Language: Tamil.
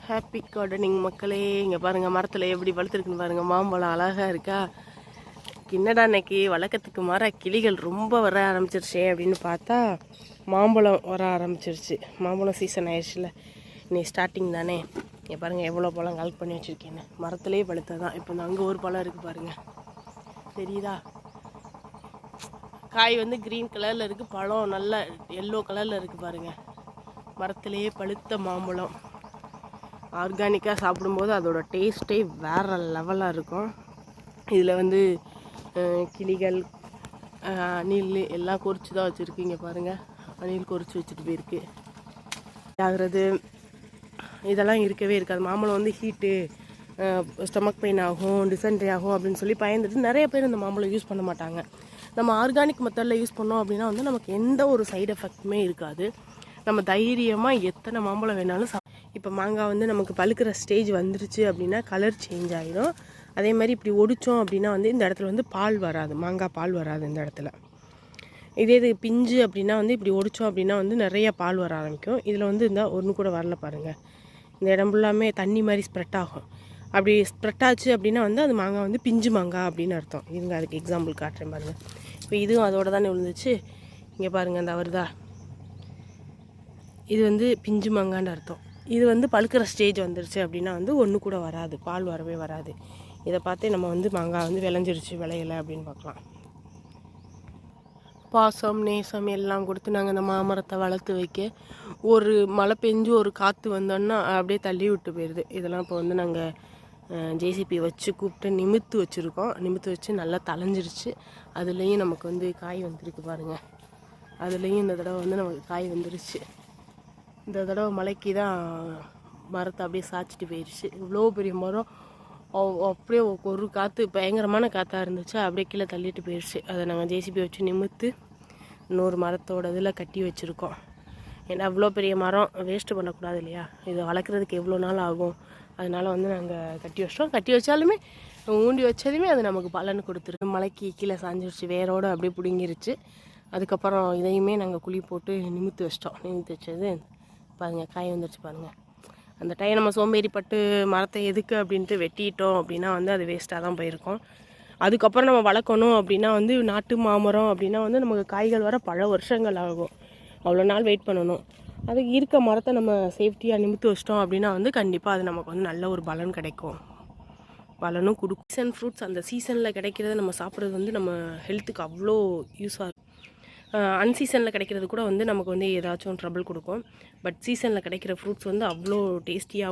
ஹாப்பி கார்டனிங் மக்களே. இங்கே பாருங்கள் மரத்தில் எப்படி வளர்த்துருக்குன்னு பாருங்கள். மாம்பழம் அழகாக இருக்கா. என்னடா இன்னைக்கு வழக்கத்துக்கு மாற கிளிகள் ரொம்ப வர ஆரம்பிச்சிருச்சே அப்படின்னு பார்த்தா மாம்பழம் வர ஆரம்பிச்சிருச்சு. மாம்பழம் சீசன் ஆயிடுச்சுல, நீ ஸ்டார்டிங் தானே. இங்கே பாருங்கள் எவ்வளோ பழம் கலெக்ட் பண்ணி வச்சுருக்கேன்னு. மரத்துலேயே பழுத்ததான். இப்போ அங்கே ஒரு பழம் இருக்குது பாருங்கள், தெரியுதா? காய் வந்து க்ரீன் கலரில் இருக்குது, பழம் நல்ல எல்லோ கலரில் இருக்குது பாருங்கள். மரத்துலேயே பழுத்த மாம்பழம் ஆர்கானிக்காக சாப்பிடும்போது அதோட டேஸ்ட்டே வேறு லெவலாக இருக்கும். இதில் வந்து கிளிகள் அணில் எல்லாம் கொறிச்சு தான் வச்சுருக்கீங்க பாருங்கள். அணில் கொறிச்சு வச்சுட்டு போயிருக்கு. ஆகிறது இதெல்லாம் இருக்கவே இருக்காது. மாம்பழம் வந்து ஹீட்டு, ஸ்டொமக் பெயின் ஆகும், டிசென்ட்ரி ஆகும் அப்படின்னு சொல்லி பயந்துட்டு நிறைய பேர் இந்த மாம்பழம் யூஸ் பண்ண மாட்டாங்க. நம்ம ஆர்கானிக் மெத்தடில் யூஸ் பண்ணோம் அப்படின்னா வந்து நமக்கு எந்த ஒரு சைடு எஃபெக்ட்டுமே இருக்காது. நம்ம தைரியமாக எத்தனை மாம்பழம் வேணாலும் இப்போ மாங்காய் வந்து நமக்கு பழுக்கிற ஸ்டேஜ் வந்துருச்சு அப்படின்னா கலர் சேஞ்ச் ஆகிடும். அதே மாதிரி இப்படி ஒடிச்சோம் அப்படின்னா வந்து இந்த இடத்துல வந்து பால் வராது, மாங்காய் பால் வராது இந்த இடத்துல. இதே இது பிஞ்சு அப்படின்னா வந்து இப்படி ஒடிச்சோம் அப்படின்னா வந்து நிறைய பால் வர ஆரம்பிக்கும். இதில் வந்து இந்த ஒன்று கூட வரல பாருங்கள். இந்த இடம் ஃபுல்லாமே தண்ணி மாதிரி ஸ்ப்ரெட் ஆகும். அப்படி ஸ்ப்ரெட் ஆச்சு அப்படின்னா வந்து அது மாங்காய் வந்து பிஞ்சு மாங்காய் அப்படின்னு அர்த்தம். இதுங்க அதுக்கு எக்ஸாம்பிள் காட்டுறேன் பாருங்கள். இப்போ இதுவும் அதோட தானே விழுந்துச்சு. இங்கே பாருங்கள், அந்த வருதா, இது வந்து பிஞ்சு மாங்கான்னு அர்த்தம். இது வந்து பழுக்கிற ஸ்டேஜ் வந்துருச்சு அப்படின்னா வந்து ஒன்று கூட வராது, பால் வரவே வராது. இதை பார்த்தே நம்ம வந்து மாங்காய் வந்து விளைஞ்சிருச்சு விளையலை அப்படின்னு பார்க்கலாம். பாசம் நேசம் எல்லாம் கொடுத்து நாங்கள் அந்த மாமரத்தை வளர்த்து வைக்க ஒரு மழை பெஞ்சு ஒரு காற்று வந்தோன்னா அப்படியே தள்ளி விட்டு போயிடுது. இதெல்லாம் இப்போ வந்து நாங்கள் ஜேசிபி வச்சு கூப்பிட்டு நிமித்து வச்சுருக்கோம். நிமித்து வச்சு நல்லா தளைஞ்சிருச்சு. அதுலேயும் நமக்கு வந்து காய் வந்துருக்கு பாருங்கள். அதுலேயும் இந்த தடவை வந்து நமக்கு காய் வந்துருச்சு. இந்த தடவை மலைக்கு தான் மரத்தை அப்படியே சாய்ச்சிட்டு போயிடுச்சு. இவ்வளோ பெரிய மரம் அப்படியே ஒரு காற்று பயங்கரமான காற்றா இருந்துச்சு, அப்படியே கீழே தள்ளிட்டு போயிடுச்சு. அதை நாங்கள் ஜேசிபி வச்சு நிமித்து இன்னொரு மரத்தோட இதில் கட்டி வச்சுருக்கோம். ஏன்னா அவ்வளோ பெரிய மரம் வேஸ்ட்டு பண்ணக்கூடாது இல்லையா. இதை வளர்க்குறதுக்கு எவ்வளோ நாள் ஆகும், அதனால் வந்து நாங்கள் கட்டி வச்சிட்டோம். கட்டி வச்சாலுமே ஊண்டி வச்சதுமே அது நமக்கு பலன் கொடுத்துருக்கு. மலைக்கு கீழே சாஞ்சிருச்சு, வேரோடு அப்படியே பிடுங்கிருச்சு. அதுக்கப்புறம் இதையுமே நாங்கள் குழி போட்டு நிமித்து வச்சிட்டோம். நிமித்து வச்சது பாருங்கள், காய் வந்துருச்சு பாருங்கள். அந்த டைம் நம்ம சோம்பேறிப்பட்டு மரத்தை எதுக்கு அப்படின்ட்டு வெட்டிட்டோம் அப்படின்னா வந்து அது வேஸ்ட்டாக தான் போயிருக்கோம். அதுக்கப்புறம் நம்ம வளர்க்கணும் அப்படின்னா வந்து நாட்டு மாமரம் அப்படின்னா வந்து நமக்கு காய்கள் வர பல வருஷங்கள் ஆகும். அவ்வளோ நாள் வெயிட் பண்ணணும். அதுக்கு இருக்க மரத்தை நம்ம சேஃப்டியாக நிமித்து வச்சிட்டோம் அப்படின்னா வந்து கண்டிப்பாக அது நமக்கு வந்து நல்ல ஒரு பலன் கிடைக்கும், பலனும் கொடுக்கும். சீசன் ஃப்ரூட்ஸ் அந்த சீசனில் கிடைக்கிறத நம்ம சாப்பிட்றது வந்து நம்ம ஹெல்த்துக்கு அவ்வளோ யூஸாக இருக்கும். அன்சீசனில் கிடைக்கிறது கூட வந்து நமக்கு வந்து ஏதாச்சும் ட்ரபிள் கொடுக்கும். பட் சீசனில் கிடைக்கிற ஃப்ரூட்ஸ் வந்து அவ்வளோ டேஸ்டியாகவும்